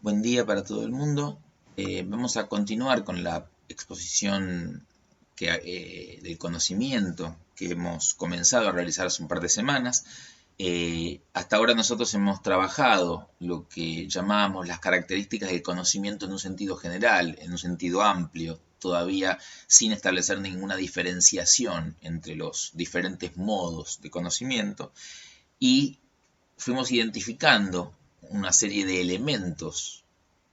Buen día para todo el mundo. Vamos a continuar con la exposición del conocimiento que hemos comenzado a realizar hace un par de semanas. Hasta ahora nosotros hemos trabajado lo que llamamos las características del conocimiento en un sentido general, en un sentido amplio, todavía sin establecer ninguna diferenciación entre los diferentes modos de conocimiento, y fuimos identificando una serie de elementos,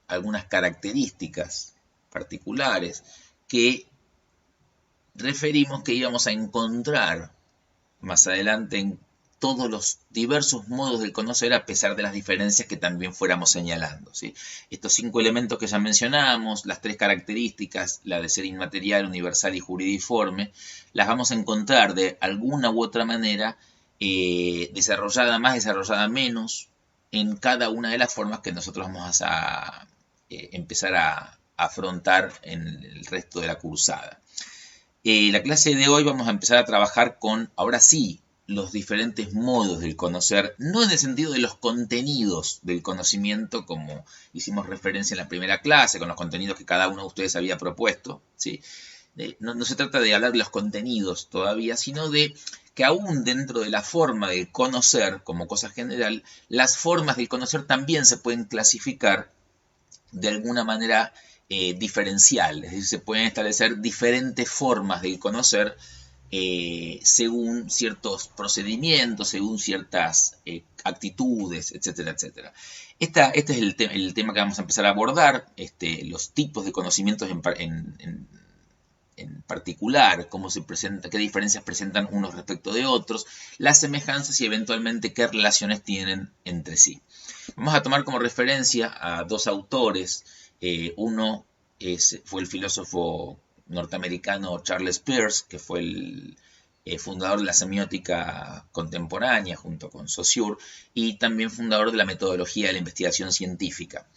algunas características particulares que referimos que íbamos a encontrar más adelante en todos los diversos modos de conocer, a pesar de las diferencias que también fuéramos señalando, ¿sí? Estos 5 elementos que ya mencionamos, las 3 características, la de ser inmaterial, universal y juridiforme, las vamos a encontrar de alguna u otra manera, desarrollada más, desarrollada menos, en cada una de las formas que nosotros vamos a empezar a afrontar en el resto de la cursada. La clase de hoy vamos a empezar a trabajar con, ahora sí, los diferentes modos del conocer, no en el sentido de los contenidos del conocimiento, como hicimos referencia en la primera clase, con los contenidos que cada uno de ustedes había propuesto, ¿sí? No se trata de hablar de los contenidos todavía, sino de que aún dentro de la forma de conocer como cosa general, las formas del conocer también se pueden clasificar de alguna manera diferencial, es decir, se pueden establecer diferentes formas de conocer según ciertos procedimientos, según ciertas actitudes, etcétera, etcétera. Este es el tema que vamos a empezar a abordar, los tipos de conocimientos en particular, cómo se presenta, qué diferencias presentan unos respecto de otros, las semejanzas y eventualmente qué relaciones tienen entre sí. Vamos a tomar como referencia a 2 autores. Uno fue el filósofo norteamericano Charles Peirce, que fue el fundador de la semiótica contemporánea junto con Saussure, y también fundador de la metodología de la investigación científica.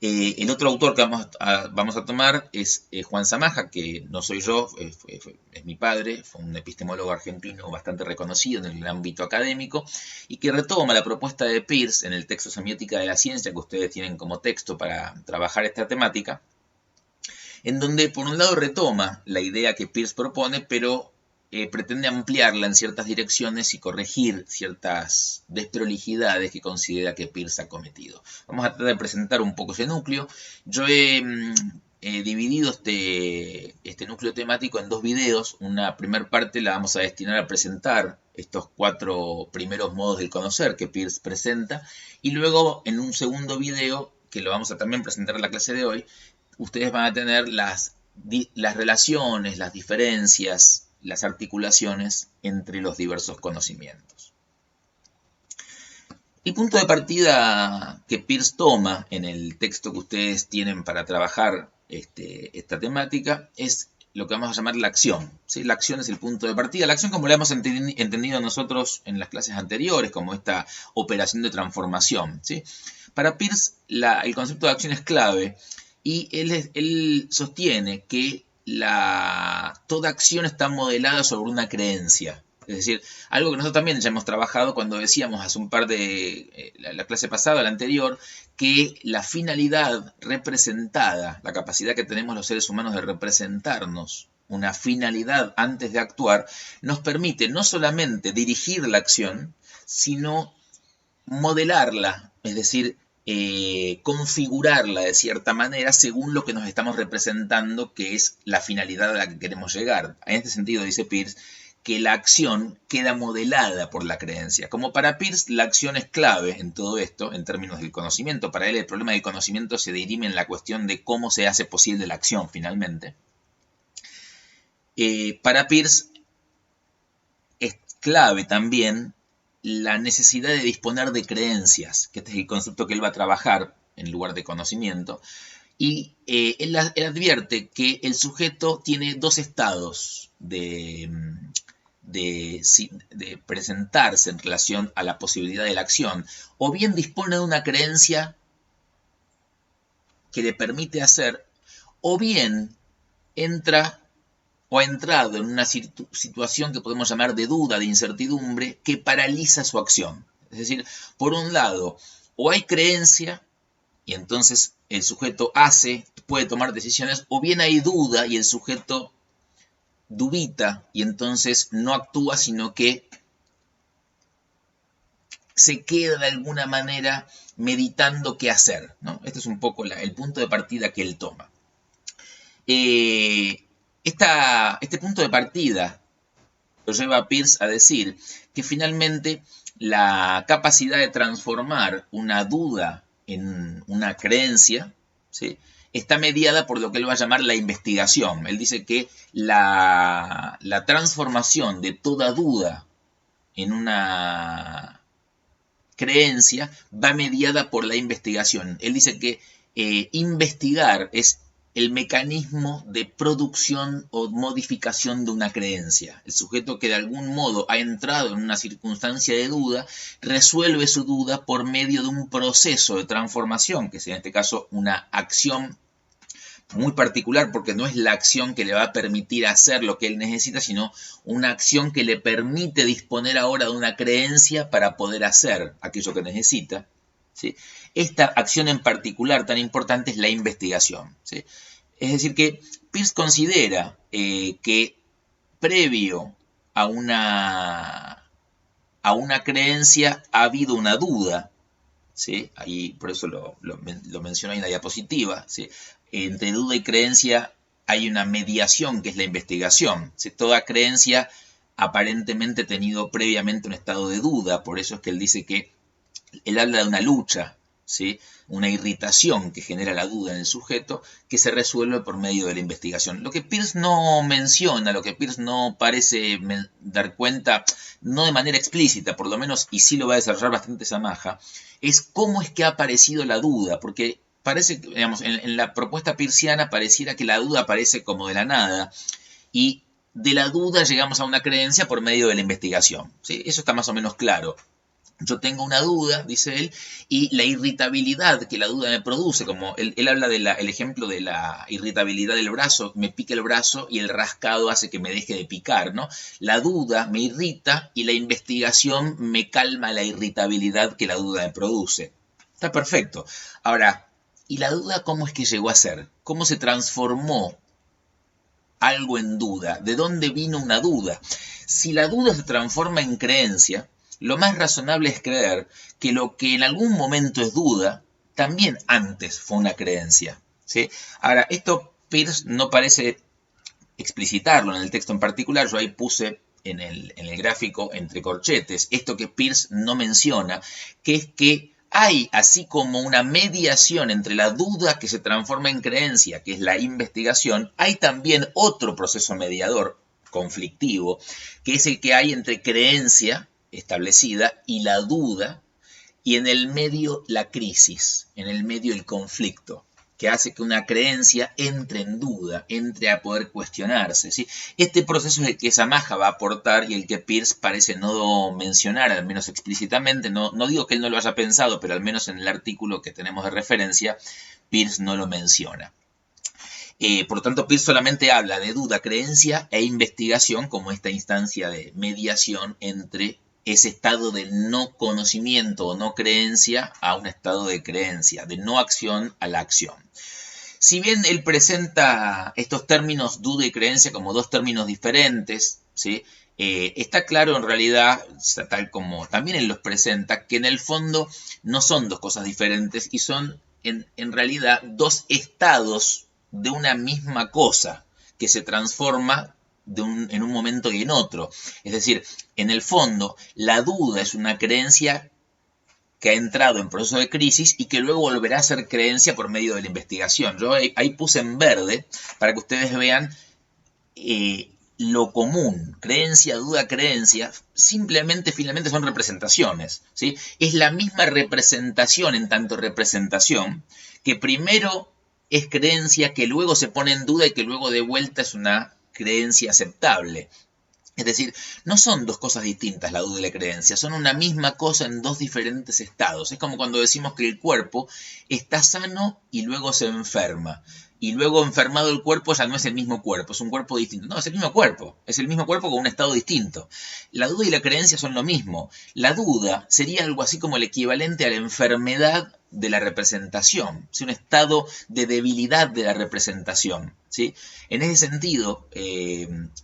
El otro autor que vamos a tomar es Juan Zamaja, que no soy yo, es mi padre, fue un epistemólogo argentino bastante reconocido en el ámbito académico, y que retoma la propuesta de Peirce en el texto Semiótica de la Ciencia, que ustedes tienen como texto para trabajar esta temática, en donde por un lado retoma la idea que Peirce propone, pero pretende ampliarla en ciertas direcciones y corregir ciertas desprolijidades que considera que Peirce ha cometido. Vamos a tratar de presentar un poco ese núcleo. Yo he dividido este núcleo temático en 2 videos. Una primera parte la vamos a destinar a presentar estos 4 primeros modos del conocer que Peirce presenta, y luego en un segundo video, que lo vamos a también presentar en la clase de hoy, ustedes van a tener las relaciones, las diferencias, las articulaciones entre los diversos conocimientos. El punto de partida que Peirce toma en el texto que ustedes tienen para trabajar esta temática es lo que vamos a llamar la acción, ¿sí? La acción es el punto de partida. La acción, como la hemos entendido nosotros en las clases anteriores, como esta operación de transformación, ¿sí? Para Peirce, el concepto de acción es clave, y él sostiene que toda acción está modelada sobre una creencia. Es decir, algo que nosotros también ya hemos trabajado cuando decíamos hace un par de, la clase pasada, la anterior, que la finalidad representada, la capacidad que tenemos los seres humanos de representarnos una finalidad antes de actuar, nos permite no solamente dirigir la acción, sino modelarla, es decir, configurarla de cierta manera según lo que nos estamos representando que es la finalidad a la que queremos llegar. En este sentido, dice Peirce, que la acción queda modelada por la creencia. Como para Peirce, la acción es clave en todo esto, en términos del conocimiento. Para él, el problema del conocimiento se dirime en la cuestión de cómo se hace posible la acción, finalmente. Para Peirce, es clave también la necesidad de disponer de creencias, que este es el concepto que él va a trabajar en lugar de conocimiento, y él advierte que el sujeto tiene 2 estados de presentarse en relación a la posibilidad de la acción. O bien dispone de una creencia que le permite hacer, o bien entra o ha entrado en una situación que podemos llamar de duda, de incertidumbre, que paraliza su acción. Es decir, por un lado, o hay creencia y entonces el sujeto hace, puede tomar decisiones, o bien hay duda y el sujeto dubita y entonces no actúa, sino que se queda de alguna manera meditando qué hacer, ¿no? Este es un poco el punto de partida que él toma. Este punto de partida lo lleva a Peirce a decir que finalmente la capacidad de transformar una duda en una creencia, ¿sí?, está mediada por lo que él va a llamar la investigación. Él dice que la transformación de toda duda en una creencia va mediada por la investigación. Él dice que investigar es el mecanismo de producción o modificación de una creencia. El sujeto que de algún modo ha entrado en una circunstancia de duda resuelve su duda por medio de un proceso de transformación, que es en este caso una acción muy particular, porque no es la acción que le va a permitir hacer lo que él necesita, sino una acción que le permite disponer ahora de una creencia para poder hacer aquello que necesita, ¿sí? Esta acción en particular tan importante es la investigación, ¿sí? Es decir, que Peirce considera que previo a una creencia ha habido una duda, ¿sí? Ahí, por eso lo menciono ahí en la diapositiva, ¿sí? Entre duda y creencia hay una mediación que es la investigación, ¿sí? Toda creencia aparentemente ha tenido previamente un estado de duda, por eso es que él dice que él habla de una lucha, ¿sí?, una irritación que genera la duda en el sujeto que se resuelve por medio de la investigación. Lo que Peirce no menciona, lo que Peirce no parece dar cuenta, no de manera explícita por lo menos, y sí lo va a desarrollar bastante Samaja, es cómo es que ha aparecido la duda, porque parece, digamos, en la propuesta peirciana pareciera que la duda aparece como de la nada, y de la duda llegamos a una creencia por medio de la investigación, ¿sí? Eso está más o menos claro. Yo tengo una duda, dice él, y la irritabilidad que la duda me produce, como él habla del ejemplo de la irritabilidad del brazo, me pica el brazo y el rascado hace que me deje de picar, ¿no? La duda me irrita y la investigación me calma la irritabilidad que la duda me produce. Está perfecto. Ahora, ¿y la duda cómo es que llegó a ser? ¿Cómo se transformó algo en duda? ¿De dónde vino una duda? Si la duda se transforma en creencia, lo más razonable es creer que lo que en algún momento es duda, también antes fue una creencia, ¿sí? Ahora, esto Peirce no parece explicitarlo en el texto en particular. Yo ahí puse en el gráfico entre corchetes esto que Peirce no menciona, que es que hay, así como una mediación entre la duda que se transforma en creencia, que es la investigación, hay también otro proceso mediador conflictivo, que es el que hay entre creencia establecida y la duda, y en el medio la crisis, en el medio el conflicto, que hace que una creencia entre en duda, entre a poder cuestionarse, ¿sí? Este proceso es el que Samaja va a aportar y el que Peirce parece no mencionar, al menos explícitamente. No digo que él no lo haya pensado, pero al menos en el artículo que tenemos de referencia, Peirce no lo menciona. Por lo tanto, Peirce solamente habla de duda, creencia e investigación como esta instancia de mediación entre ese estado de no conocimiento o no creencia a un estado de creencia, de no acción a la acción. Si bien él presenta estos términos duda y creencia como dos términos diferentes, ¿sí? Está claro en realidad, tal como también él los presenta, que en el fondo no son dos cosas diferentes y son en realidad dos estados de una misma cosa que se transforma en un momento y en otro. Es decir, en el fondo, la duda es una creencia que ha entrado en proceso de crisis y que luego volverá a ser creencia por medio de la investigación. Yo ahí puse en verde para que ustedes vean lo común, creencia, duda, creencia, simplemente finalmente son representaciones, ¿sí? Es la misma representación en tanto representación, que primero es creencia, que luego se pone en duda y que luego de vuelta es una creencia aceptable. Es decir, no son dos cosas distintas la duda y la creencia, son una misma cosa en dos diferentes estados. Es como cuando decimos que el cuerpo está sano y luego se enferma. Y luego enfermado el cuerpo ya no es el mismo cuerpo, es un cuerpo distinto. No, es el mismo cuerpo con un estado distinto. La duda y la creencia son lo mismo. La duda sería algo así como el equivalente a la enfermedad de la representación, ¿sí? Un estado de debilidad de la representación, ¿sí? En ese sentido,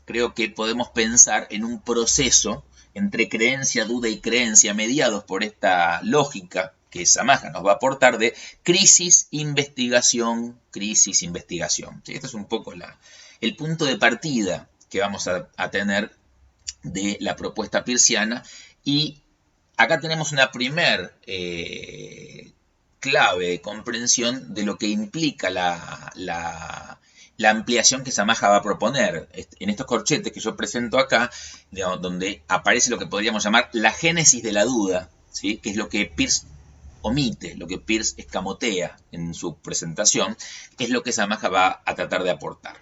creo que podemos pensar en un proceso entre creencia, duda y creencia, mediados por esta lógica que Samaja nos va a aportar de crisis, investigación, crisis, investigación. ¿Sí? Este es un poco el punto de partida que vamos a tener de la propuesta peirciana, y acá tenemos una primer clave de comprensión de lo que implica la ampliación que Samaja va a proponer. En estos corchetes que yo presento acá, digamos, donde aparece lo que podríamos llamar la génesis de la duda, ¿sí? Que es lo que Peirce omite, lo que Peirce escamotea en su presentación, es lo que Samaja va a tratar de aportar.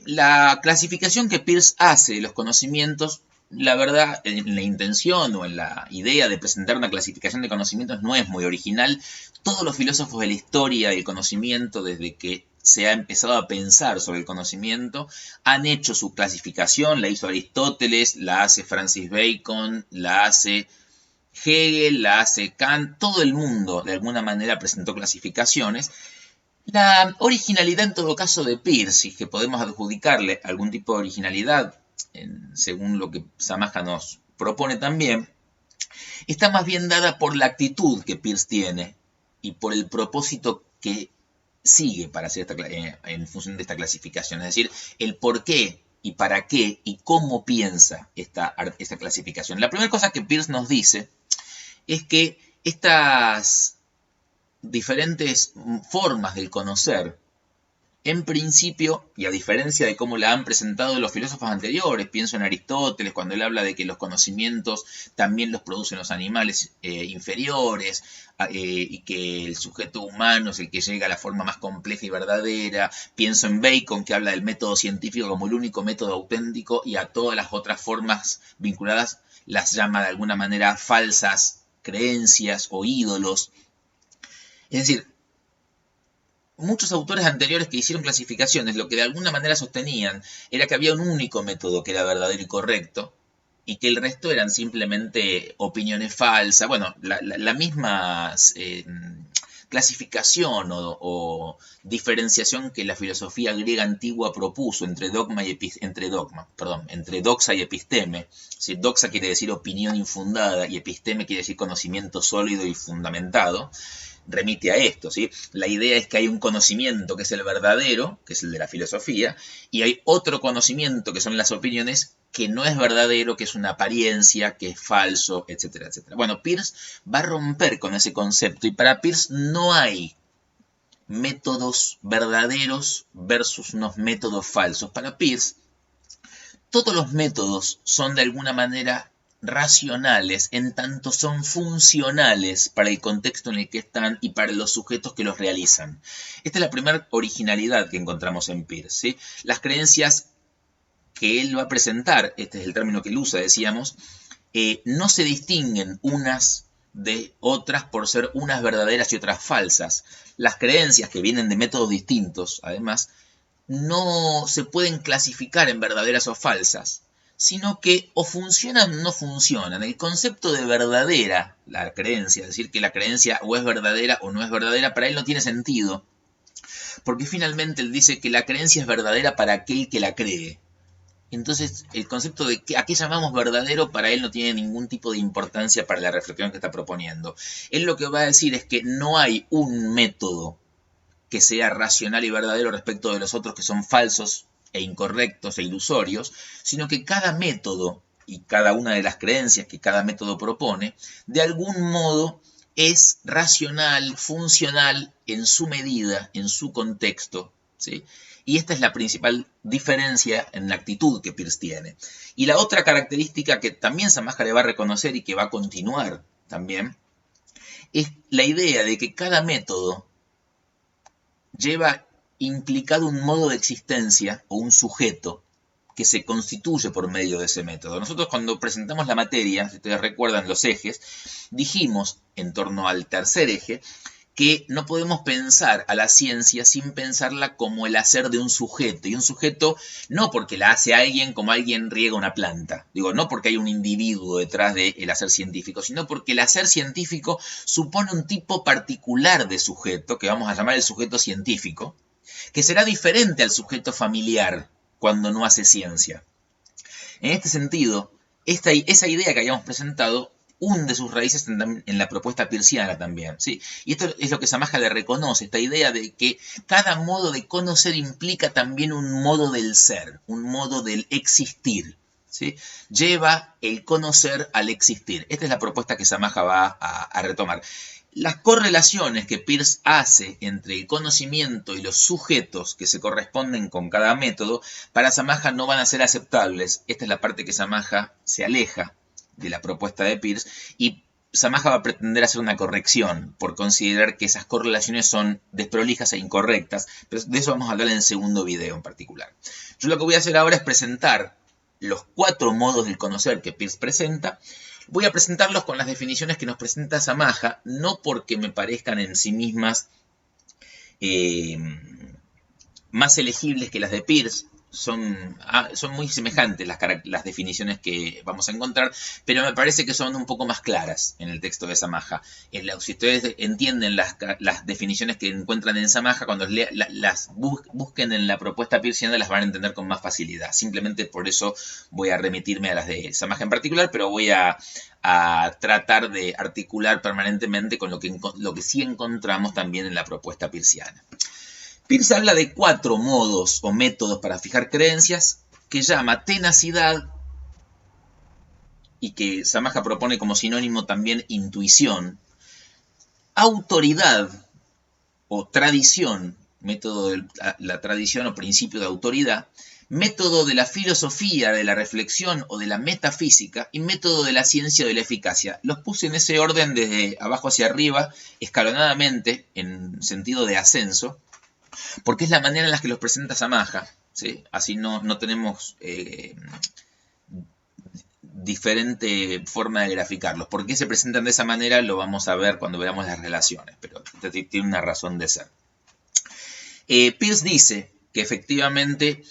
La clasificación que Peirce hace de los conocimientos, la verdad, en la intención o en la idea de presentar una clasificación de conocimientos no es muy original. Todos los filósofos de la historia del conocimiento, desde que se ha empezado a pensar sobre el conocimiento, han hecho su clasificación. La hizo Aristóteles, la hace Francis Bacon, la hace Hegel, la hace Kant. Todo el mundo de alguna manera presentó clasificaciones. La originalidad en todo caso de Peirce, que podemos adjudicarle algún tipo de originalidad, según lo que Samaja nos propone también, está más bien dada por la actitud que Peirce tiene y por el propósito que sigue para hacer en función de esta clasificación, es decir, el por qué y para qué y cómo piensa esta clasificación. La primera cosa que Peirce nos dice es que estas diferentes formas del conocer, en principio, y a diferencia de cómo la han presentado los filósofos anteriores, pienso en Aristóteles cuando él habla de que los conocimientos también los producen los animales inferiores, y que el sujeto humano es el que llega a la forma más compleja y verdadera. Pienso en Bacon, que habla del método científico como el único método auténtico, y a todas las otras formas vinculadas las llama de alguna manera falsas creencias o ídolos. Es decir, muchos autores anteriores que hicieron clasificaciones, lo que de alguna manera sostenían era que había un único método que era verdadero y correcto, y que el resto eran simplemente opiniones falsas. Bueno, la misma clasificación o diferenciación que la filosofía griega antigua propuso entre entre doxa y episteme. ¿Sí? Doxa quiere decir opinión infundada y episteme quiere decir conocimiento sólido y fundamentado. Remite a esto, ¿sí? La idea es que hay un conocimiento que es el verdadero, que es el de la filosofía, y hay otro conocimiento, que son las opiniones, que no es verdadero, que es una apariencia, que es falso, etcétera, etcétera. Bueno, Peirce va a romper con ese concepto, y para Peirce no hay métodos verdaderos versus unos métodos falsos. Para Peirce, todos los métodos son de alguna manera racionales en tanto son funcionales para el contexto en el que están y para los sujetos que los realizan. Esta es la primera originalidad que encontramos en Peirce, ¿sí? Las creencias que él va a presentar, este es el término que él usa, decíamos, no se distinguen unas de otras por ser unas verdaderas y otras falsas. Las creencias que vienen de métodos distintos, además, no se pueden clasificar en verdaderas o falsas, sino que o funcionan o no funcionan. El concepto de verdadera, la creencia, es decir, que la creencia o es verdadera o no es verdadera, para él no tiene sentido, porque finalmente él dice que la creencia es verdadera para aquel que la cree. Entonces, el concepto de a qué llamamos verdadero para él no tiene ningún tipo de importancia para la reflexión que está proponiendo. Él lo que va a decir es que no hay un método que sea racional y verdadero respecto de los otros que son falsos e incorrectos e ilusorios, sino que cada método y cada una de las creencias que cada método propone, de algún modo es racional, funcional en su medida, en su contexto, ¿sí? Y esta es la principal diferencia en la actitud que Peirce tiene. Y la otra característica que también Samaja le va a reconocer y que va a continuar también, es la idea de que cada método lleva implicado un modo de existencia o un sujeto que se constituye por medio de ese método. Nosotros cuando presentamos la materia, si ustedes recuerdan los ejes, dijimos en torno al tercer eje que no podemos pensar a la ciencia sin pensarla como el hacer de un sujeto. Y un sujeto no porque la hace alguien como alguien riega una planta. Digo, no porque hay un individuo detrás del hacer científico, sino porque el hacer científico supone un tipo particular de sujeto, que vamos a llamar el sujeto científico, que será diferente al sujeto familiar cuando no hace ciencia. En este sentido, esa idea que habíamos presentado hunde sus raíces en la propuesta peirciana también, ¿sí? Y esto es lo que Samaja le reconoce, esta idea de que cada modo de conocer implica también un modo del ser, un modo del existir, ¿sí? Lleva el conocer al existir. Esta es la propuesta que Samaja va a retomar. Las correlaciones que Peirce hace entre el conocimiento y los sujetos que se corresponden con cada método, para Samaja no van a ser aceptables. Esta es la parte que Samaja se aleja de la propuesta de Peirce, y Samaja va a pretender hacer una corrección por considerar que esas correlaciones son desprolijas e incorrectas, pero de eso vamos a hablar en el segundo video en particular. Yo lo que voy a hacer ahora es presentar los 4 modos del conocer que Peirce presenta. Voy a presentarlos con las definiciones que nos presenta Samaja, no porque me parezcan en sí mismas más elegibles que las de Peirce. Son muy semejantes las definiciones que vamos a encontrar, pero me parece que son un poco más claras en el texto de Samaja. Si ustedes entienden las definiciones que encuentran en Samaja, cuando las busquen en la propuesta peirciana, las van a entender con más facilidad. Simplemente por eso voy a remitirme a las de Samaja en particular, pero voy a tratar de articular permanentemente con lo que sí encontramos también en la propuesta peirciana. Peirce habla de 4 modos o métodos para fijar creencias, que llama tenacidad, y que Samaja propone como sinónimo también intuición, autoridad o tradición, método de la tradición o principio de autoridad, método de la filosofía, de la reflexión o de la metafísica, y método de la ciencia o de la eficacia. Los puse en ese orden desde abajo hacia arriba, escalonadamente, en sentido de ascenso, porque es la manera en la que los presenta Samaja, ¿sí? Así no tenemos diferente forma de graficarlos. ¿Por qué se presentan de esa manera? Lo vamos a ver cuando veamos las relaciones, pero tiene una razón de ser. Peirce dice que efectivamente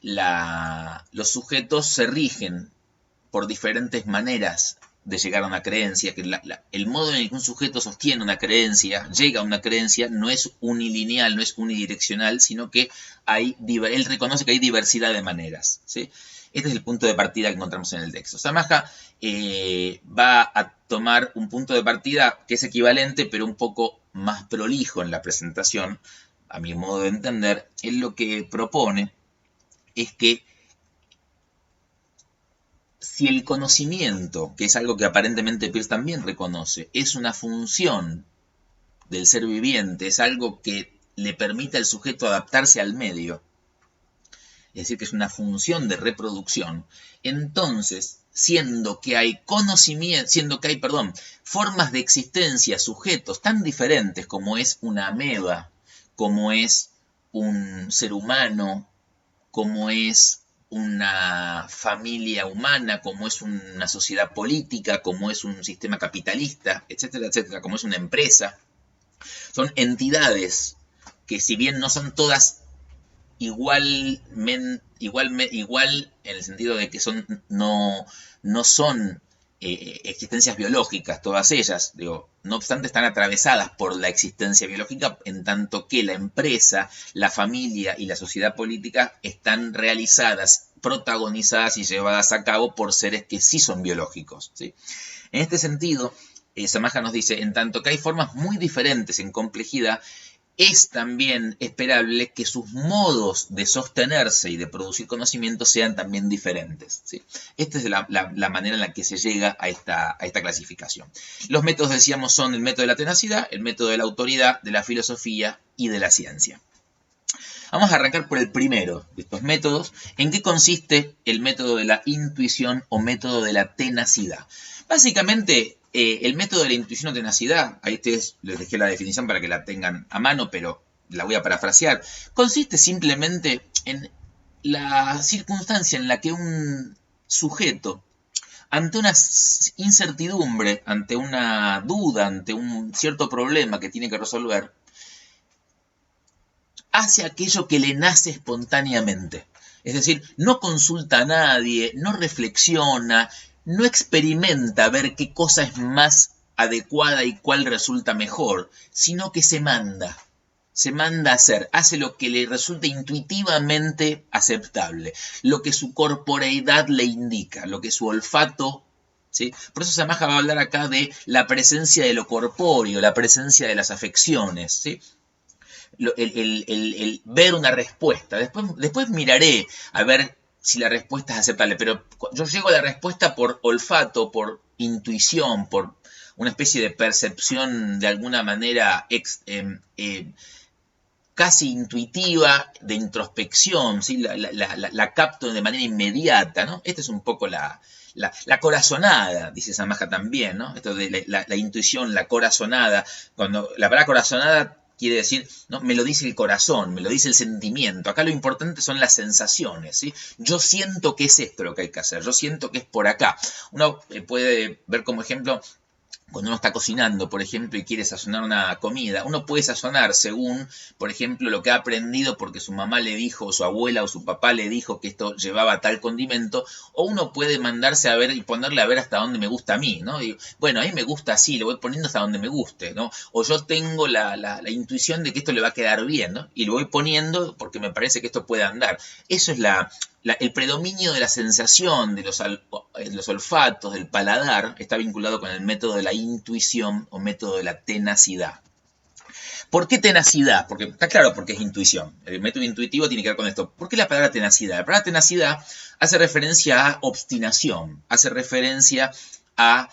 los sujetos se rigen por diferentes maneras de llegar a una creencia, que el modo en el que un sujeto sostiene una creencia, llega a una creencia, no es unilineal, no es unidireccional, sino que él reconoce que hay diversidad de maneras, ¿sí? Este es el punto de partida que encontramos en el texto. Samaja va a tomar un punto de partida que es equivalente, pero un poco más prolijo en la presentación, a mi modo de entender. Él lo que propone es que si el conocimiento, que es algo que aparentemente Peirce también reconoce, es una función del ser viviente, es algo que le permite al sujeto adaptarse al medio, es decir, que es una función de reproducción, entonces, siendo que hay formas de existencia, sujetos tan diferentes como es una ameba, como es un ser humano, como es una familia humana, como es una sociedad política, como es un sistema capitalista, etcétera, etcétera, como es una empresa. Son entidades que, si bien no son todas igual en el sentido de que no son existencias biológicas, todas ellas, no obstante están atravesadas por la existencia biológica, en tanto que la empresa, la familia y la sociedad política están realizadas, protagonizadas y llevadas a cabo por seres que sí son biológicos, ¿sí? En este sentido, Samaja nos dice, en tanto que hay formas muy diferentes en complejidad, es también esperable que sus modos de sostenerse y de producir conocimiento sean también diferentes, ¿sí? Esta es la manera en la que se llega a esta clasificación. Los métodos, decíamos, son el método de la tenacidad, el método de la autoridad, de la filosofía y de la ciencia. Vamos a arrancar por el primero de estos métodos. ¿En qué consiste el método de la intuición o método de la tenacidad? Básicamente, el método de la intuición o tenacidad, ahí les dejé la definición para que la tengan a mano, pero la voy a parafrasear, consiste simplemente en la circunstancia en la que un sujeto, ante una incertidumbre, ante una duda, ante un cierto problema que tiene que resolver, hace aquello que le nace espontáneamente. Es decir, no consulta a nadie, no reflexiona, no experimenta ver qué cosa es más adecuada y cuál resulta mejor, sino que se manda a hacer, hace lo que le resulta intuitivamente aceptable, lo que su corporeidad le indica, lo que su olfato, ¿sí? Por eso Samaja va a hablar acá de la presencia de lo corpóreo, la presencia de las afecciones, ¿sí? El ver una respuesta. Después miraré a ver si la respuesta es aceptable, pero yo llego a la respuesta por olfato, por intuición, por una especie de percepción de alguna manera casi intuitiva, de introspección, ¿sí? La capto de manera inmediata, ¿no? Esta es un poco la corazonada, dice Samaja también, ¿no? Esto de la intuición, la corazonada. Cuando la palabra corazonada quiere decir, ¿no? Me lo dice el corazón, me lo dice el sentimiento. Acá lo importante son las sensaciones, ¿sí? Yo siento que es esto lo que hay que hacer, yo siento que es por acá. Uno puede ver como ejemplo, cuando uno está cocinando, por ejemplo, y quiere sazonar una comida, uno puede sazonar según, por ejemplo, lo que ha aprendido porque su mamá le dijo, o su abuela o su papá le dijo que esto llevaba tal condimento, o uno puede mandarse a ver y ponerle a ver hasta dónde me gusta a mí, ¿no? Y, bueno, a mí me gusta así, le voy poniendo hasta donde me guste, ¿no? O yo tengo la intuición de que esto le va a quedar bien, ¿no? Y lo voy poniendo porque me parece que esto puede andar. Eso es el predominio de la sensación, de los olfatos, del paladar, está vinculado con el método de la intuición o método de la tenacidad. ¿Por qué tenacidad? Porque está claro por qué es intuición. El método intuitivo tiene que ver con esto. ¿Por qué la palabra tenacidad? La palabra tenacidad hace referencia a obstinación, hace referencia a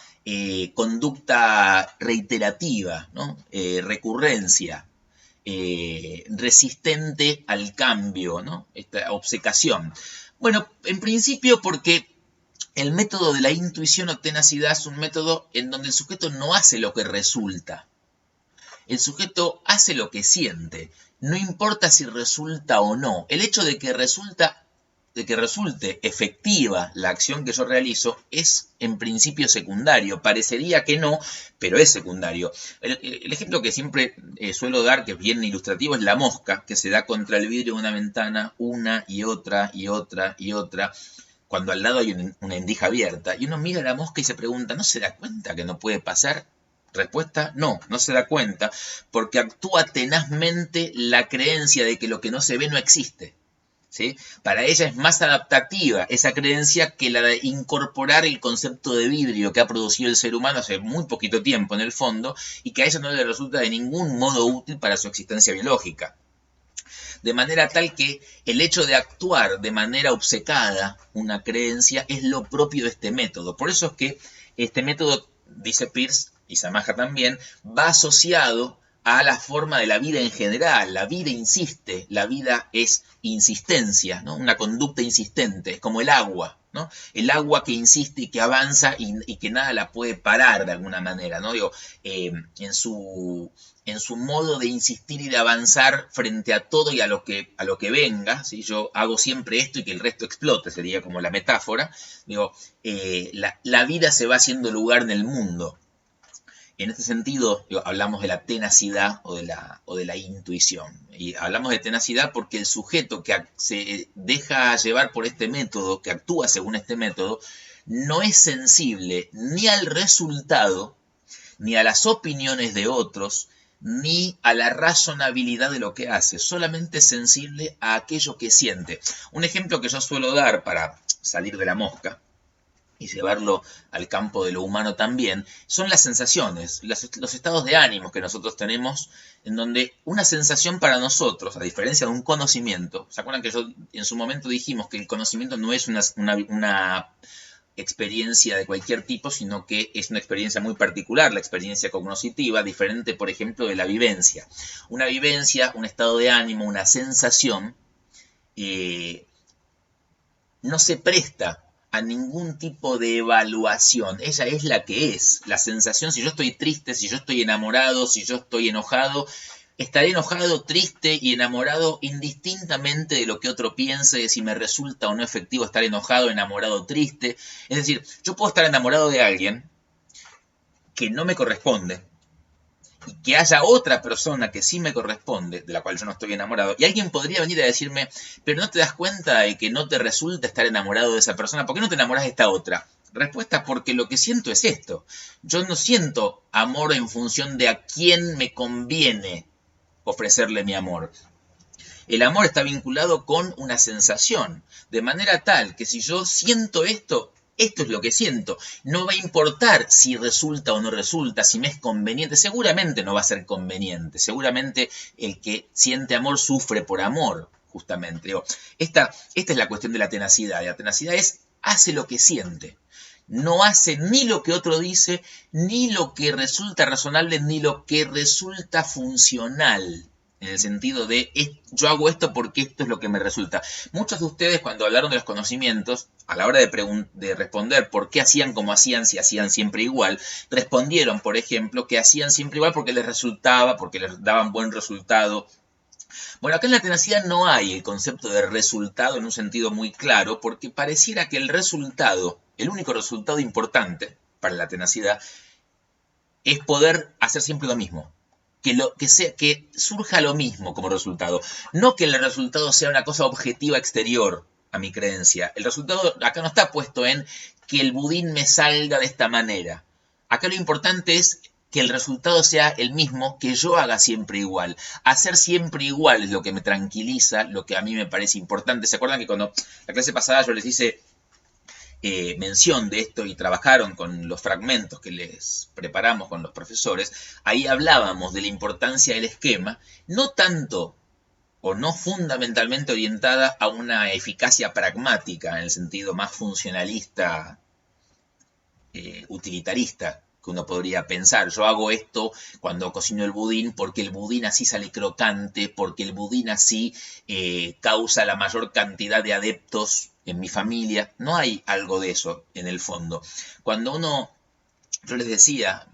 conducta reiterativa, ¿no? Recurrencia, resistente al cambio, ¿no? Esta obcecación. Bueno, en principio porque el método de la intuición o tenacidad es un método en donde el sujeto no hace lo que resulta. El sujeto hace lo que siente. No importa si resulta o no. El hecho de que resulte efectiva la acción que yo realizo es en principio secundario. Parecería que no, pero es secundario. El ejemplo que siempre suelo dar, que es bien ilustrativo, es la mosca, que se da contra el vidrio de una ventana una y otra y otra y otra, cuando al lado hay una endija abierta. Y uno mira a la mosca y se pregunta, ¿no se da cuenta que no puede pasar? Respuesta, no, no se da cuenta, porque actúa tenazmente la creencia de que lo que no se ve no existe. ¿Sí? Para ella es más adaptativa esa creencia que la de incorporar el concepto de vidrio que ha producido el ser humano hace muy poquito tiempo en el fondo y que a ella no le resulta de ningún modo útil para su existencia biológica. De manera tal que el hecho de actuar de manera obcecada una creencia es lo propio de este método. Por eso es que este método, dice Peirce y Samaja también, va asociado a la forma de la vida en general. La vida insiste, la vida es insistencia, ¿no? Una conducta insistente, es como el agua, ¿no? El agua que insiste y que avanza y que nada la puede parar de alguna manera, ¿no? Digo, en su modo de insistir y de avanzar frente a todo y a lo que venga, ¿sí? Yo hago siempre esto y que el resto explote, sería como la metáfora. Digo, la vida se va haciendo lugar en el mundo. En este sentido, hablamos de la tenacidad o de la intuición. Y hablamos de tenacidad porque el sujeto que se deja llevar por este método, que actúa según este método, no es sensible ni al resultado, ni a las opiniones de otros, ni a la razonabilidad de lo que hace, solamente es sensible a aquello que siente. Un ejemplo que yo suelo dar para salir de la mosca y llevarlo al campo de lo humano también, son las sensaciones, los estados de ánimo que nosotros tenemos, en donde una sensación para nosotros, a diferencia de un conocimiento, ¿se acuerdan que yo en su momento dijimos que el conocimiento no es una experiencia de cualquier tipo, sino que es una experiencia muy particular, la experiencia cognoscitiva, diferente, por ejemplo, de la vivencia. Una vivencia, un estado de ánimo, una sensación, no se presta a ningún tipo de evaluación. Ella es la que es. La sensación, si yo estoy triste, si yo estoy enamorado, si yo estoy enojado, Estaré enojado, triste y enamorado indistintamente de lo que otro piense, de si me resulta o no efectivo estar enojado, enamorado, triste. Es decir, yo puedo estar enamorado de alguien que no me corresponde y que haya otra persona que sí me corresponde, de la cual yo no estoy enamorado, y alguien podría venir a decirme, pero no te das cuenta de que no te resulta estar enamorado de esa persona, ¿por qué no te enamoras de esta otra? Respuesta, porque lo que siento es esto. Yo no siento amor en función de a quién me conviene ofrecerle mi amor. El amor está vinculado con una sensación, de manera tal que si yo siento esto, esto es lo que siento. No va a importar si resulta o no resulta, si me es conveniente. Seguramente no va a ser conveniente. Seguramente el que siente amor sufre por amor, justamente. Esta es la cuestión de la tenacidad. La tenacidad es, hace lo que siente. No hace ni lo que otro dice, ni lo que resulta razonable, ni lo que resulta funcional. En el sentido de, yo hago esto porque esto es lo que me resulta. Muchos de ustedes, cuando hablaron de los conocimientos, a la hora de responder por qué hacían como hacían, si hacían siempre igual, respondieron, por ejemplo, que hacían siempre igual porque les resultaba, porque les daban buen resultado. Bueno, acá en la tenacidad no hay el concepto de resultado en un sentido muy claro, porque pareciera que el resultado, el único resultado importante para la tenacidad, es poder hacer siempre lo mismo. Que surja lo mismo como resultado. No que el resultado sea una cosa objetiva exterior a mi creencia. El resultado acá no está puesto en que el budín me salga de esta manera. Acá lo importante es que el resultado sea el mismo, que yo haga siempre igual. Hacer siempre igual es lo que me tranquiliza, lo que a mí me parece importante. ¿Se acuerdan que cuando la clase pasada yo les hice mención de esto y trabajaron con los fragmentos que les preparamos con los profesores? Ahí hablábamos de la importancia del esquema, no tanto o no fundamentalmente orientada a una eficacia pragmática en el sentido más funcionalista, utilitarista, que uno podría pensar. Yo hago esto cuando cocino el budín porque el budín así sale crocante, porque el budín así causa la mayor cantidad de adeptos en mi familia. No hay algo de eso en el fondo. Cuando yo les decía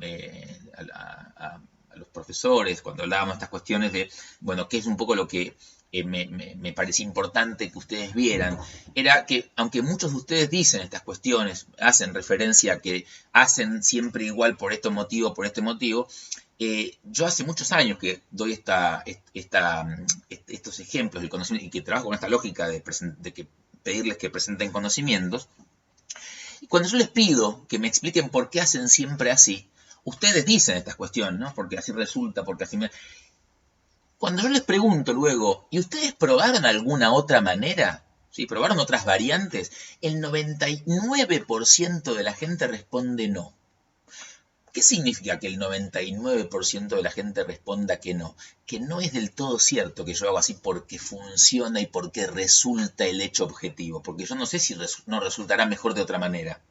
a los profesores, cuando hablábamos de estas cuestiones de, bueno, qué es un poco lo que me parecía importante que ustedes vieran, era que aunque muchos de ustedes dicen estas cuestiones, hacen referencia a que hacen siempre igual por este motivo, yo hace muchos años que doy estos ejemplos del conocimiento y que trabajo con esta lógica de que pedirles que presenten conocimientos. Y cuando yo les pido que me expliquen por qué hacen siempre así, ustedes dicen estas cuestiones, ¿no? Porque así resulta, porque así me... Cuando yo les pregunto luego, ¿y ustedes probaron alguna otra manera? ¿Sí? ¿Probaron otras variantes? El 99% de la gente responde no. ¿Qué significa que el 99% de la gente responda que no? Que no es del todo cierto que yo hago así porque funciona y porque resulta el hecho objetivo, porque yo no sé si no resultará mejor de otra manera.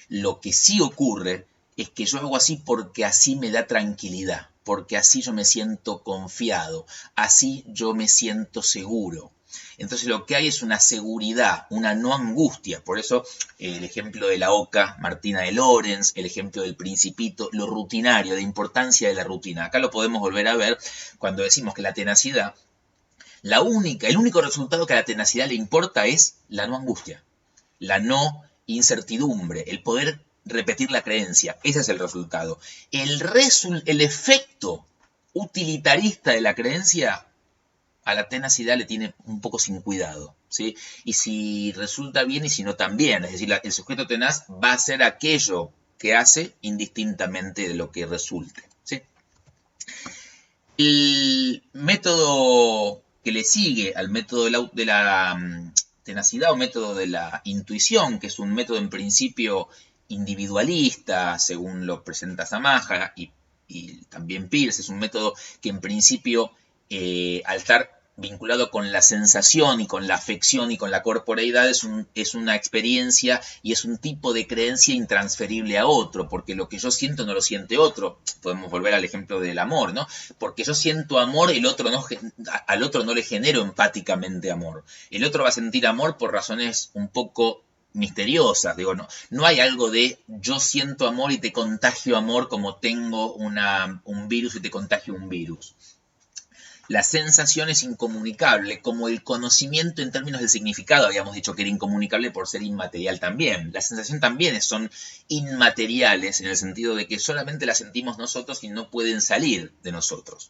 Lo que sí ocurre es que yo hago así porque así me da tranquilidad, porque así yo me siento confiado, así yo me siento seguro. Entonces lo que hay es una seguridad, una no angustia. Por eso el ejemplo de la Oca, Martina de Lorenz, el ejemplo del Principito, lo rutinario, la importancia de la rutina. Acá lo podemos volver a ver cuando decimos que la tenacidad, el único resultado que a la tenacidad le importa es la no angustia, la no incertidumbre, el poder repetir la creencia. Ese es el resultado. El efecto utilitarista de la creencia a la tenacidad le tiene un poco sin cuidado, ¿sí? Y si resulta bien y si no también. Es decir, el sujeto tenaz va a hacer aquello que hace indistintamente de lo que resulte, ¿sí? El método que le sigue al método de la tenacidad o método de la intuición, que es un método en principio individualista, según lo presenta Samaja y también Peirce, es un método que en principio, al estar vinculado con la sensación y con la afección y con la corporeidad, es una experiencia y es un tipo de creencia intransferible a otro, porque lo que yo siento no lo siente otro. Podemos volver al ejemplo del amor, ¿no? Porque yo siento amor, al otro no le genero empáticamente amor. El otro va a sentir amor por razones un poco misteriosas. Digo, no hay algo de yo siento amor y te contagio amor como tengo un virus y te contagio un virus. La sensación es incomunicable, como el conocimiento en términos del significado, habíamos dicho que era incomunicable por ser inmaterial también. La sensación también son inmateriales en el sentido de que solamente la sentimos nosotros y no pueden salir de nosotros.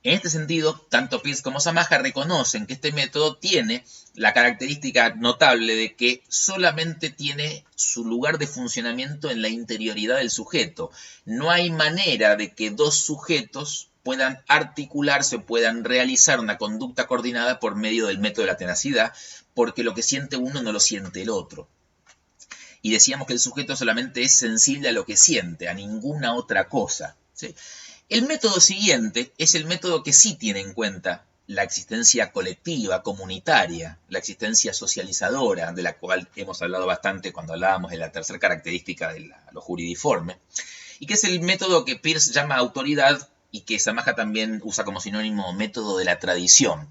En este sentido, tanto Peirce como Samaja reconocen que este método tiene la característica notable de que solamente tiene su lugar de funcionamiento en la interioridad del sujeto. No hay manera de que dos sujetos puedan articularse, puedan realizar una conducta coordinada por medio del método de la tenacidad, porque lo que siente uno no lo siente el otro. Y decíamos que el sujeto solamente es sensible a lo que siente, a ninguna otra cosa, ¿sí? El método siguiente es el método que sí tiene en cuenta la existencia colectiva, comunitaria, la existencia socializadora, de la cual hemos hablado bastante cuando hablábamos de la tercera característica de lo juridiforme, y que es el método que Peirce llama autoridad y que Samaja también usa como sinónimo método de la tradición.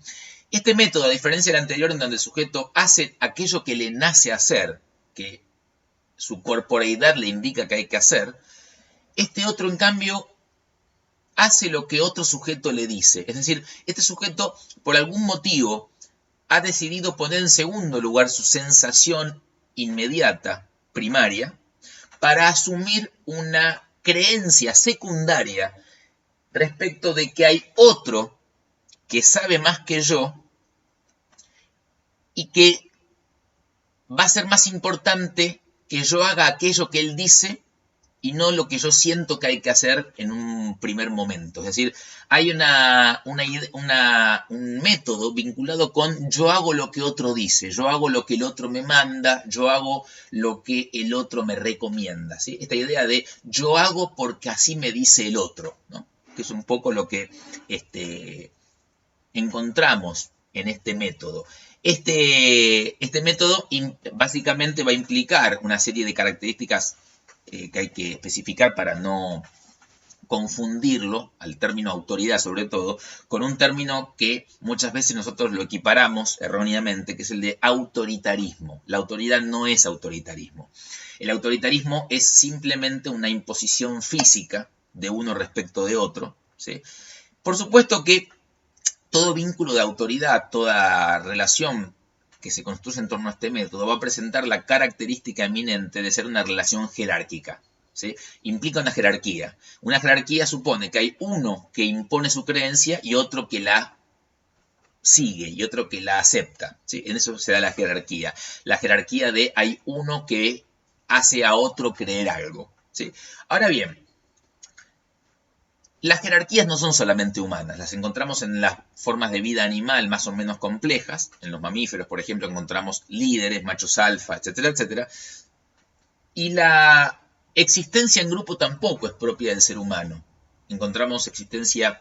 Este método, a diferencia del anterior, en donde el sujeto hace aquello que le nace hacer, que su corporeidad le indica que hay que hacer, este otro, en cambio, hace lo que otro sujeto le dice. Es decir, este sujeto, por algún motivo, ha decidido poner en segundo lugar su sensación inmediata, primaria, para asumir una creencia secundaria respecto de que hay otro que sabe más que yo y que va a ser más importante que yo haga aquello que él dice y no lo que yo siento que hay que hacer en un primer momento. Es decir, hay un método vinculado con yo hago lo que otro dice, yo hago lo que el otro me manda, yo hago lo que el otro me recomienda, ¿sí? Esta idea de yo hago porque así me dice el otro, ¿no? Que es un poco lo que encontramos en este método. Este método básicamente va a implicar una serie de características que hay que especificar para no confundirlo, al término autoridad sobre todo, con un término que muchas veces nosotros lo equiparamos erróneamente, que es el de autoritarismo. La autoridad no es autoritarismo. El autoritarismo es simplemente una imposición física de uno respecto de otro, ¿sí? Por supuesto que todo vínculo de autoridad, toda relación que se construye en torno a este método va a presentar la característica eminente de ser una relación jerárquica, ¿sí? Implica una jerarquía. Una jerarquía supone que hay uno que impone su creencia y otro que la sigue y otro que la acepta, ¿sí? En eso se da la jerarquía. La jerarquía de hay uno que hace a otro creer algo, ¿sí? Ahora bien, las jerarquías no son solamente humanas, las encontramos en las formas de vida animal más o menos complejas. En los mamíferos, por ejemplo, encontramos líderes, machos alfa, etcétera, etcétera. Y la existencia en grupo tampoco es propia del ser humano. Encontramos existencia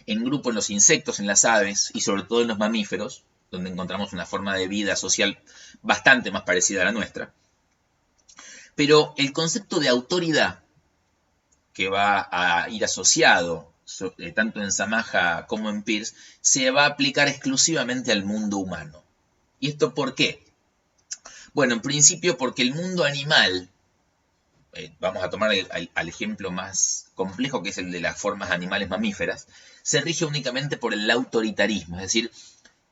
en grupo en los insectos, en las aves y sobre todo en los mamíferos, donde encontramos una forma de vida social bastante más parecida a la nuestra. Pero el concepto de autoridad, que va a ir asociado tanto en Samaja como en Peirce, se va a aplicar exclusivamente al mundo humano. ¿Y esto por qué? Bueno, en principio porque el mundo animal, vamos a tomar al ejemplo más complejo, que es el de las formas animales mamíferas, se rige únicamente por el autoritarismo, es decir,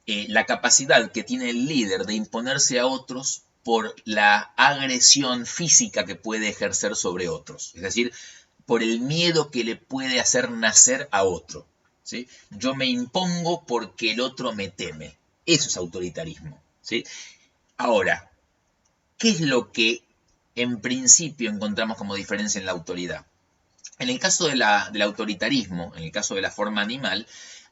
la capacidad que tiene el líder de imponerse a otros por la agresión física que puede ejercer sobre otros. Es decir, por el miedo que le puede hacer nacer a otro, ¿sí? Yo me impongo porque el otro me teme. Eso es autoritarismo, ¿sí? Ahora, ¿qué es lo que en principio encontramos como diferencia en la autoridad? En el caso del autoritarismo, en el caso de la forma animal,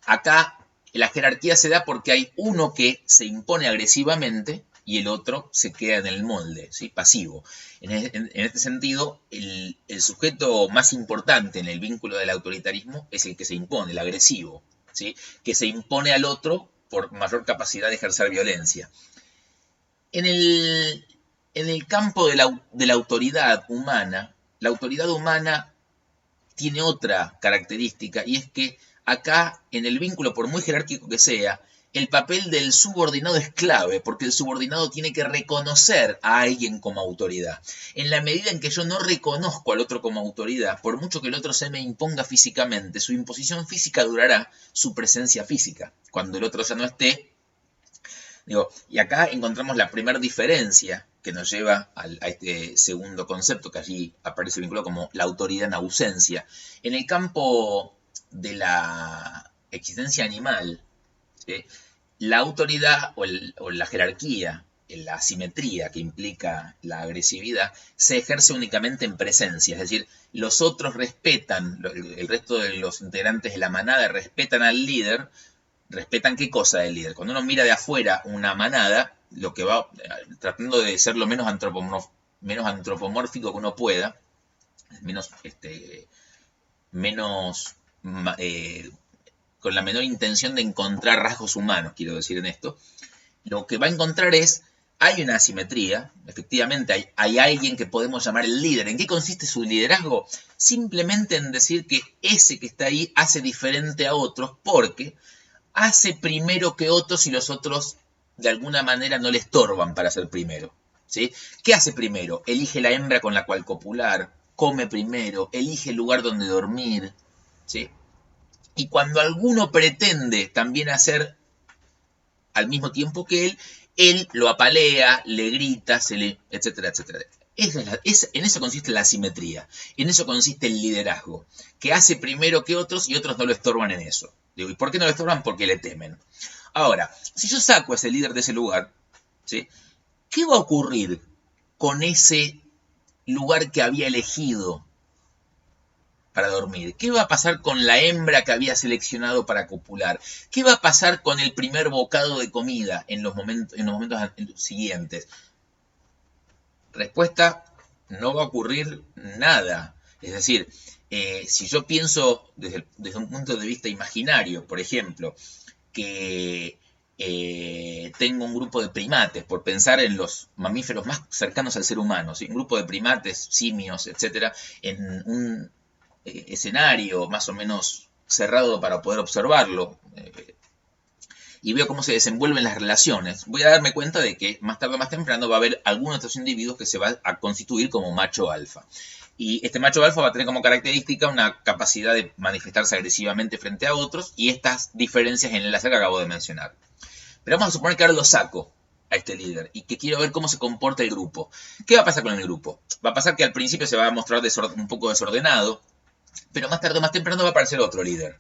acá la jerarquía se da porque hay uno que se impone agresivamente y el otro se queda en el molde, ¿sí? Pasivo. En este sentido, el sujeto más importante en el vínculo del autoritarismo es el que se impone, el agresivo, ¿sí? Que se impone al otro por mayor capacidad de ejercer violencia. En el campo de la autoridad humana, la autoridad humana tiene otra característica y es que acá, en el vínculo, por muy jerárquico que sea, el papel del subordinado es clave, porque el subordinado tiene que reconocer a alguien como autoridad. En la medida en que yo no reconozco al otro como autoridad, por mucho que el otro se me imponga físicamente, su imposición física durará su presencia física. Cuando el otro ya no esté, y acá encontramos la primera diferencia que nos lleva a este segundo concepto que allí aparece vinculado como la autoridad en ausencia. En el campo de la existencia animal, la autoridad o la jerarquía, la asimetría que implica la agresividad, se ejerce únicamente en presencia, es decir, los otros respetan, el resto de los integrantes de la manada respetan al líder. ¿Respetan qué cosa del líder? Cuando uno mira de afuera una manada, lo que va tratando de ser lo menos antropomórfico que uno pueda, menos con la menor intención de encontrar rasgos humanos, quiero decir en esto, lo que va a encontrar es, hay una asimetría, efectivamente hay alguien que podemos llamar el líder. ¿En qué consiste su liderazgo? Simplemente en decir que ese que está ahí hace diferente a otros porque hace primero que otros y los otros de alguna manera no le estorban para ser primero. ¿Sí? ¿Qué hace primero? Elige la hembra con la cual copular, come primero, elige el lugar donde dormir. ¿Sí? Y cuando alguno pretende también hacer al mismo tiempo que él lo apalea, le grita, etcétera, etcétera. En eso consiste la asimetría, en eso consiste el liderazgo, que hace primero que otros y otros no lo estorban en eso. ¿Y por qué no lo estorban? Porque le temen. Ahora, si yo saco a ese líder de ese lugar, ¿sí? ¿Qué va a ocurrir con ese lugar que había elegido para dormir? ¿Qué va a pasar con la hembra que había seleccionado para copular? ¿Qué va a pasar con el primer bocado de comida en los momentos siguientes? Respuesta, no va a ocurrir nada. Es decir, si yo pienso desde un punto de vista imaginario, por ejemplo, que tengo un grupo de primates, por pensar en los mamíferos más cercanos al ser humano, ¿sí? Un grupo de primates, simios, etcétera, en un escenario más o menos cerrado para poder observarlo, y veo cómo se desenvuelven las relaciones, voy a darme cuenta de que más tarde o más temprano va a haber alguno de estos individuos que se va a constituir como macho alfa. Y este macho alfa va a tener como característica una capacidad de manifestarse agresivamente frente a otros y estas diferencias en el enlace que acabo de mencionar. Pero vamos a suponer que ahora lo saco a este líder y que quiero ver cómo se comporta el grupo. ¿Qué va a pasar con el grupo? Va a pasar que al principio se va a mostrar un poco desordenado, pero más tarde o más temprano va a aparecer otro líder.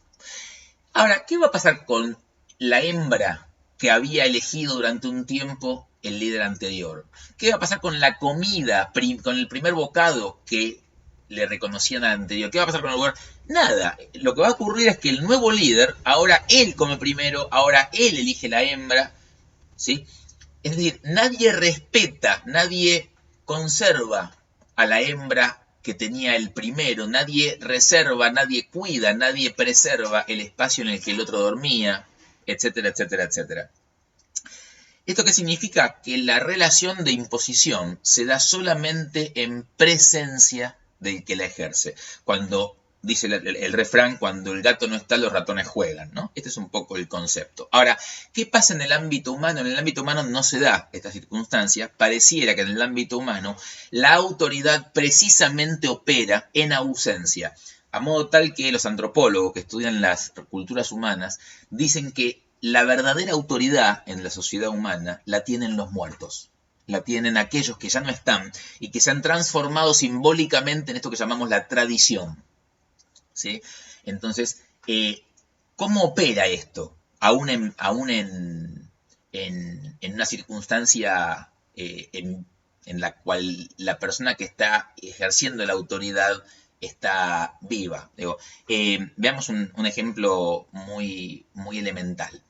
Ahora, ¿qué va a pasar con la hembra que había elegido durante un tiempo el líder anterior? ¿Qué va a pasar con la comida, con el primer bocado que le reconocían al anterior? ¿Qué va a pasar con el lugar? Nada. Lo que va a ocurrir es que el nuevo líder, ahora él come primero, ahora él elige la hembra, ¿sí? Es decir, nadie respeta, nadie conserva a la hembra que tenía el primero, nadie reserva, nadie cuida, nadie preserva el espacio en el que el otro dormía, etcétera, etcétera, etcétera. ¿Esto qué significa? Que la relación de imposición se da solamente en presencia del que la ejerce. Cuando dice el refrán, cuando el gato no está, los ratones juegan, ¿no? Este es un poco el concepto. Ahora, ¿qué pasa en el ámbito humano? En el ámbito humano no se da esta circunstancia. Pareciera que en el ámbito humano la autoridad precisamente opera en ausencia, a modo tal que los antropólogos que estudian las culturas humanas dicen que la verdadera autoridad en la sociedad humana la tienen los muertos. La tienen aquellos que ya no están y que se han transformado simbólicamente en esto que llamamos la tradición. ¿Sí? Entonces, ¿cómo opera esto? Aún en una circunstancia en la cual la persona que está ejerciendo la autoridad está viva. Veamos un ejemplo muy, muy elemental.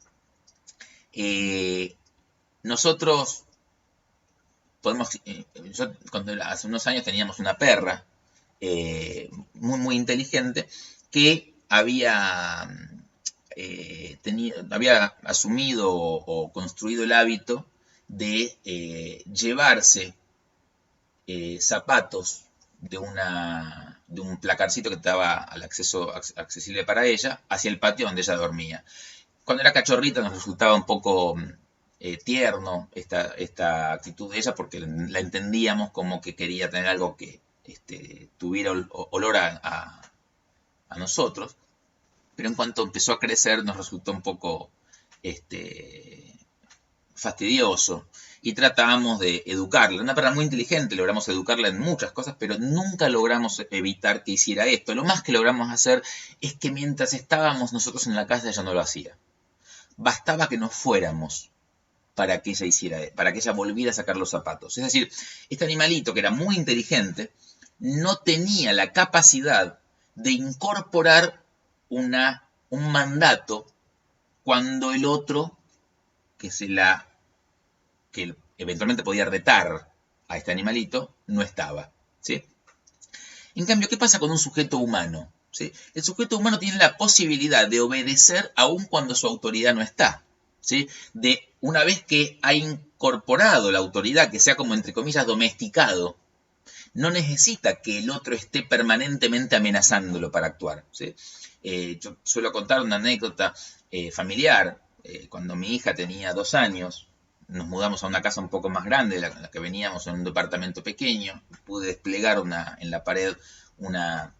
Nosotros podemos, hace unos años teníamos una perra muy, muy inteligente que había asumido o construido el hábito de llevarse zapatos de un placarcito que estaba al acceso accesible para ella hacia el patio donde ella dormía. Cuando era cachorrita nos resultaba un poco tierno esta actitud de ella, porque la entendíamos como que quería tener algo que tuviera olor a nosotros, pero en cuanto empezó a crecer nos resultó un poco fastidioso y tratábamos de educarla. Una perra muy inteligente, logramos educarla en muchas cosas, pero nunca logramos evitar que hiciera esto. Lo más que logramos hacer es que mientras estábamos nosotros en la casa ella no lo hacía. Bastaba que nos fuéramos para que ella hiciera, para que ella volviera a sacar los zapatos. Es decir, este animalito que era muy inteligente no tenía la capacidad de incorporar un mandato cuando el otro que eventualmente podía retar a este animalito no estaba, ¿sí? En cambio, ¿qué pasa con un sujeto humano? ¿Sí? El sujeto humano tiene la posibilidad de obedecer aun cuando su autoridad no está, ¿sí? De una vez que ha incorporado la autoridad, que sea como entre comillas domesticado, no necesita que el otro esté permanentemente amenazándolo para actuar, ¿sí? Yo suelo contar una anécdota familiar. Cuando mi hija tenía 2 años, nos mudamos a una casa un poco más grande de la que veníamos, en un departamento pequeño. Pude desplegar en la pared una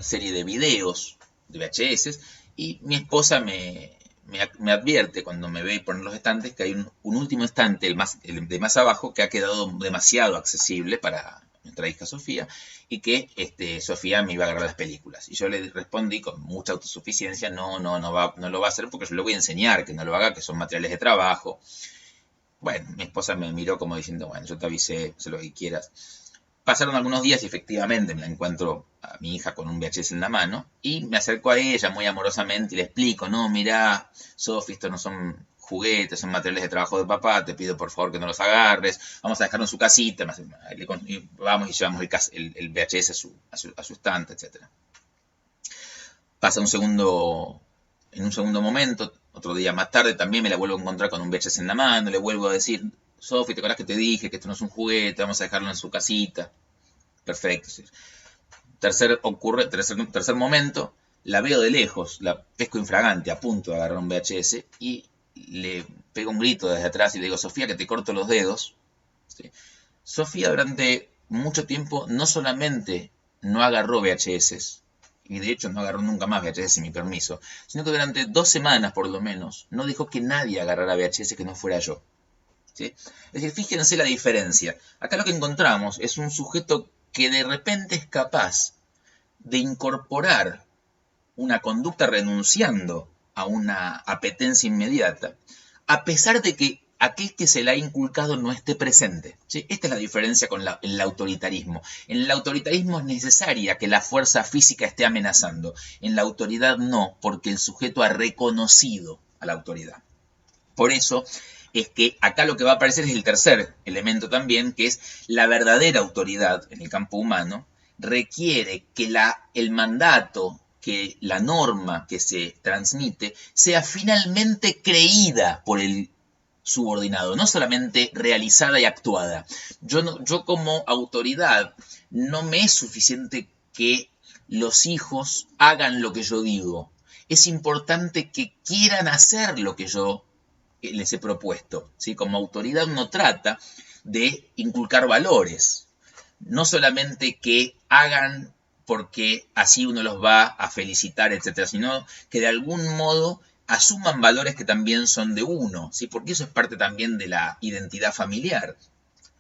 serie de videos de VHS, y mi esposa me advierte cuando me ve por los estantes que hay un último estante, el de más abajo, que ha quedado demasiado accesible para nuestra hija Sofía, y que Sofía me iba a agarrar las películas. Y yo le respondí con mucha autosuficiencia: no lo va a hacer porque yo le voy a enseñar que no lo haga, que son materiales de trabajo. Bueno, mi esposa me miró como diciendo: bueno, yo te avisé, sé lo que quieras. Pasaron algunos días y efectivamente me la encuentro a mi hija con un VHS en la mano, y me acerco a ella muy amorosamente y le explico: no, mirá, Sofi, estos no son juguetes, son materiales de trabajo de papá, te pido por favor que no los agarres, vamos a dejarlo en su casita, vamos y llevamos el VHS a su estante, etc. Pasa en un segundo momento, otro día más tarde, también me la vuelvo a encontrar con un VHS en la mano, le vuelvo a decir: Sofi, ¿te acuerdas que te dije que esto no es un juguete? Vamos a dejarlo en su casita. Perfecto. Tercer momento, la veo de lejos, la pesco infragante, a punto de agarrar un VHS, y le pego un grito desde atrás y le digo: Sofía, que te corto los dedos. ¿Sí? Sofía durante mucho tiempo no solamente no agarró VHS, y de hecho no agarró nunca más VHS sin mi permiso, sino que durante 2 semanas por lo menos no dejó que nadie agarrara VHS que no fuera yo. ¿Sí? Es decir, fíjense la diferencia. Acá lo que encontramos es un sujeto que de repente es capaz de incorporar una conducta renunciando a una apetencia inmediata, a pesar de que aquel que se la ha inculcado no esté presente. ¿Sí? Esta es la diferencia con el autoritarismo. En el autoritarismo es necesaria que la fuerza física esté amenazando. En la autoridad no, porque el sujeto ha reconocido a la autoridad. Por eso es que acá lo que va a aparecer es el tercer elemento también, que es la verdadera autoridad en el campo humano. Requiere que el mandato, que la norma que se transmite, sea finalmente creída por el subordinado, no solamente realizada y actuada. Yo como autoridad no me es suficiente que los hijos hagan lo que yo digo. Es importante que quieran hacer lo que yo les he propuesto. ¿Sí? Como autoridad uno trata de inculcar valores, no solamente que hagan porque así uno los va a felicitar, etcétera, sino que de algún modo asuman valores que también son de uno, ¿sí? Porque eso es parte también de la identidad familiar.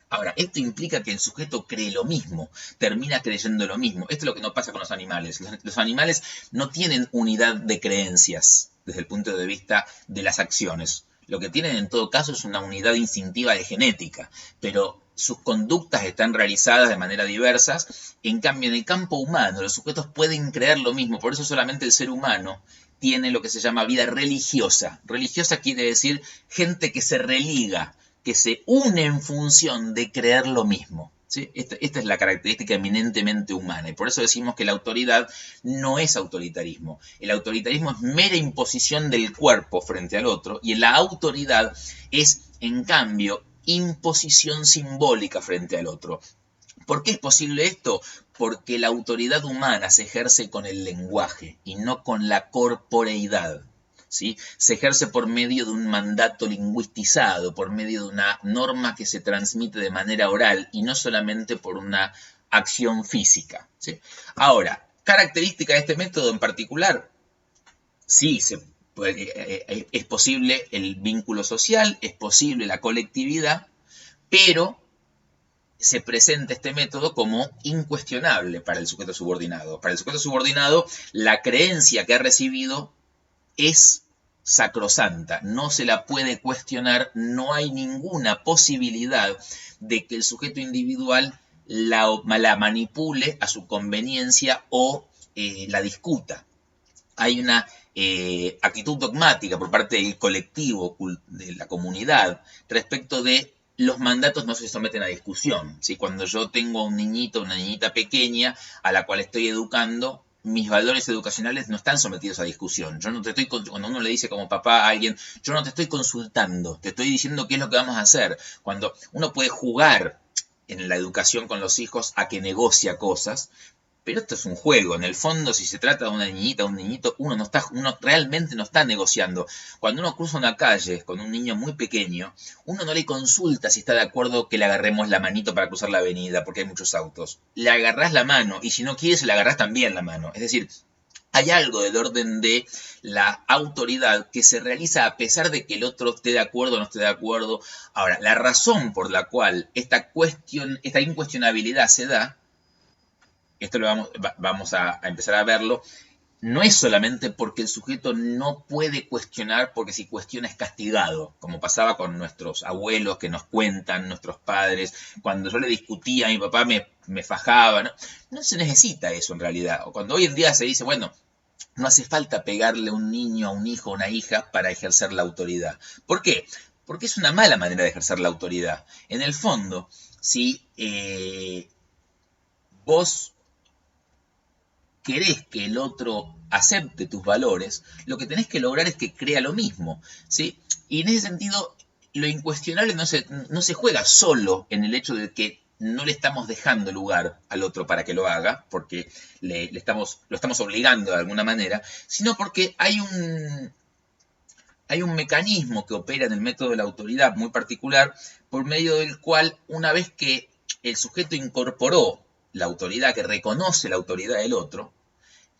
Ahora, esto implica que el sujeto cree lo mismo, termina creyendo lo mismo. Esto es lo que no pasa con los animales. Los animales no tienen unidad de creencias desde el punto de vista de las acciones. Lo que tienen en todo caso es una unidad instintiva de genética, pero sus conductas están realizadas de manera diversas. En cambio, en el campo humano, los sujetos pueden creer lo mismo. Por eso solamente el ser humano tiene lo que se llama vida religiosa. Religiosa quiere decir gente que se religa, que se une en función de creer lo mismo. ¿Sí? Esta es la característica eminentemente humana, y por eso decimos que la autoridad no es autoritarismo. El autoritarismo es mera imposición del cuerpo frente al otro, y la autoridad es, en cambio, imposición simbólica frente al otro. ¿Por qué es posible esto? Porque la autoridad humana se ejerce con el lenguaje y no con la corporeidad. ¿Sí? Se ejerce por medio de un mandato lingüistizado, por medio de una norma que se transmite de manera oral y no solamente por una acción física. ¿Sí? Ahora, característica de este método en particular, sí, es posible el vínculo social, es posible la colectividad, pero se presenta este método como incuestionable para el sujeto subordinado. Para el sujeto subordinado, la creencia que ha recibido es sacrosanta, no se la puede cuestionar, no hay ninguna posibilidad de que el sujeto individual la manipule a su conveniencia o la discuta. Hay una actitud dogmática por parte del colectivo, de la comunidad, respecto de los mandatos no se someten a discusión. ¿Sí? Cuando yo tengo un niñito, una niñita pequeña a la cual estoy educando, mis valores educacionales no están sometidos a discusión. Yo no te estoy, cuando uno le dice como papá a alguien, yo no te estoy consultando, te estoy diciendo qué es lo que vamos a hacer. Cuando uno puede jugar en la educación con los hijos a que negocia cosas, pero esto es un juego. En el fondo, si se trata de una niñita o un niñito, uno realmente no está negociando. Cuando uno cruza una calle con un niño muy pequeño, uno no le consulta si está de acuerdo que le agarremos la manito para cruzar la avenida, porque hay muchos autos. Le agarrás la mano, y si no quieres, le agarrás también la mano. Es decir, hay algo del orden de la autoridad que se realiza a pesar de que el otro esté de acuerdo o no esté de acuerdo. Ahora, la razón por la cual esta incuestionabilidad se da, esto vamos a empezar a verlo, no es solamente porque el sujeto no puede cuestionar, porque si cuestiona es castigado, como pasaba con nuestros abuelos que nos cuentan, nuestros padres, cuando yo le discutía a mi papá me fajaba, ¿no? No se necesita eso en realidad. O cuando hoy en día se dice, bueno, no hace falta pegarle a un niño, a un hijo, a una hija para ejercer la autoridad. ¿Por qué? Porque es una mala manera de ejercer la autoridad. En el fondo, si vos querés que el otro acepte tus valores, lo que tenés que lograr es que crea lo mismo, ¿sí? Y en ese sentido, lo incuestionable no se juega solo en el hecho de que no le estamos dejando lugar al otro para que lo haga, porque lo estamos obligando de alguna manera, sino porque hay un mecanismo que opera en el método de la autoridad muy particular, por medio del cual, una vez que el sujeto incorporó la autoridad, que reconoce la autoridad del otro,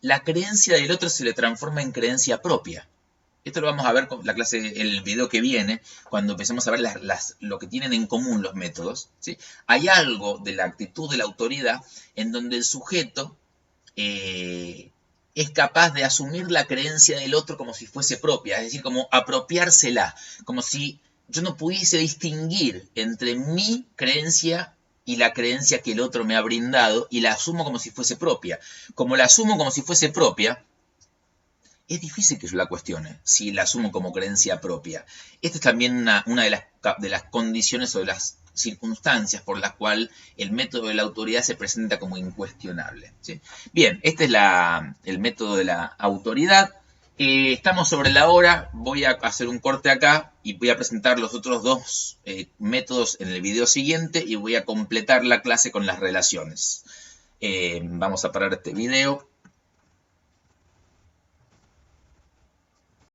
la creencia del otro se le transforma en creencia propia. Esto lo vamos a ver con la clase, el video que viene, cuando empecemos a ver lo que tienen en común los métodos. ¿Sí? Hay algo de la actitud de la autoridad en donde el sujeto es capaz de asumir la creencia del otro como si fuese propia, es decir, como apropiársela, como si yo no pudiese distinguir entre mi creencia y la creencia que el otro me ha brindado y la asumo como si fuese propia. Como la asumo como si fuese propia, es difícil que yo la cuestione si la asumo como creencia propia. Esta es también una de las condiciones o de las circunstancias por las cuales el método de la autoridad se presenta como incuestionable. ¿Sí? Bien, este es el método de la autoridad. Estamos sobre la hora, voy a hacer un corte acá y voy a presentar los otros dos métodos en el video siguiente y voy a completar la clase con las relaciones. Vamos a parar este video.